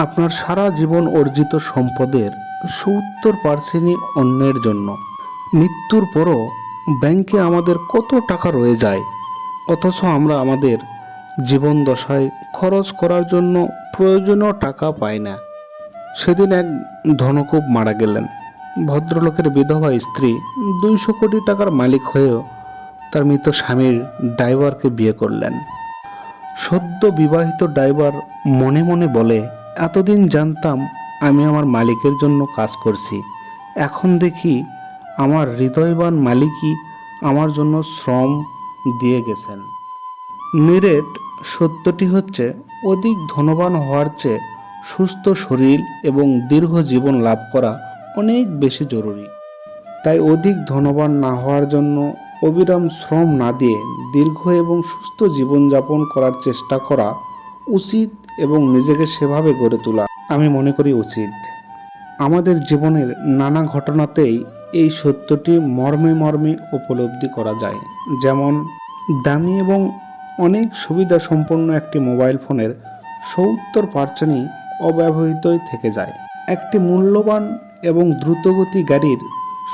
আপনার সারা জীবন অর্জিত সম্পদের ৭০%ই অন্যের জন্য। মৃত্যুর পরও ব্যাংকে আমাদের কত টাকা রয়ে যায়, অথচ আমরা আমাদের জীবন দশায় খরচ করার জন্য প্রয়োজনীয় টাকা পাই না। সেদিন এক ধনকুব মারা গেলেন। ভদ্রলোকের বিধবা স্ত্রী ২০০ কোটি টাকার মালিক হয়েও তার মৃত স্বামীর ড্রাইভারকে বিয়ে করলেন। সদ্য বিবাহিত ড্রাইভার মনে মনে বলে, এতদিন জানতাম আমি আমার মালিকের জন্য কাজ করছি, এখন দেখি আমার হৃদয়বান মালিকই আমার জন্য শ্রম দিয়ে গেছেন। নিরেট সত্যটি হচ্ছে, অধিক ধনবান হওয়ার চেয়ে সুস্থ শরীর এবং দীর্ঘ জীবন লাভ করা অনেক বেশি জরুরি। তাই অধিক ধনবান না হওয়ার জন্য অবিরাম শ্রম না দিয়ে দীর্ঘ এবং সুস্থ জীবনযাপন করার চেষ্টা করা উচিত এবং নিজেকে সেভাবে গড়ে তোলা আমি মনে করি উচিত। আমাদের জীবনের নানা ঘটনাতেই এই সত্যটি মর্মে মর্মে উপলব্ধি করা যায়। যেমন দামি এবং অনেক সুবিধা সম্পন্ন একটি মোবাইল ফোনের ৭০%ই অব্যবহৃতই থেকে যায়। একটি মূল্যবান এবং দ্রুতগতি গাড়ির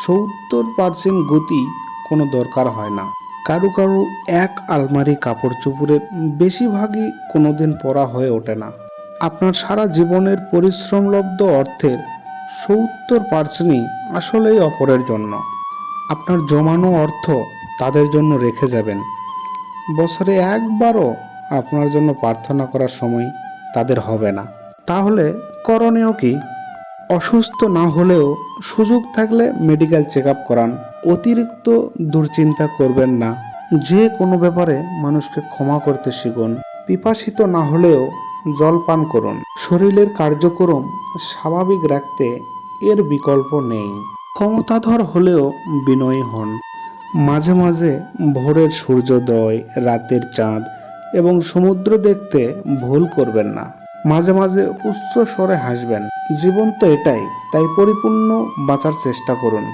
৭০% গতি কোনো দরকার হয় না। কারো কারো এক আলমারি কাপড় চোপড়ের বেশিরভাগই কোনোদিন পরা হয়ে ওঠে না। আপনার সারা জীবনের পরিশ্রমলব্ধ অর্থের ৭০%ই আসলেই অপরের জন্য। আপনার জমানো অর্থ তাদের জন্য রেখে যাবেন। বছরে একবারও আপনার জন্য প্রার্থনা করার সময় তাদের হবে না। তাহলে করণীয় কি? অসুস্থ না হলেও সুযোগ থাকলে মেডিকেল চেক আপ করান। অতিরিক্ত দুশ্চিন্তা করবেন না। যে কোনো ব্যাপারে মানুষকে ক্ষমা করতে শিখুন। পিপাসিত না হলেও জল পান করুন। শরীরের কার্যক্রম স্বাভাবিক রাখতে এর বিকল্প নেই। ক্ষমতাধর হলেও বিনয়ী হন। মাঝে মাঝে ভোরের সূর্যোদয়, রাতের চাঁদ এবং সমুদ্র দেখতে ভুল করবেন না। মাঝে মাঝে উচ্চ স্বরে হাসবেন। জীবন তো এটাই, তাই পরিপূর্ণ বাঁচার চেষ্টা করুন।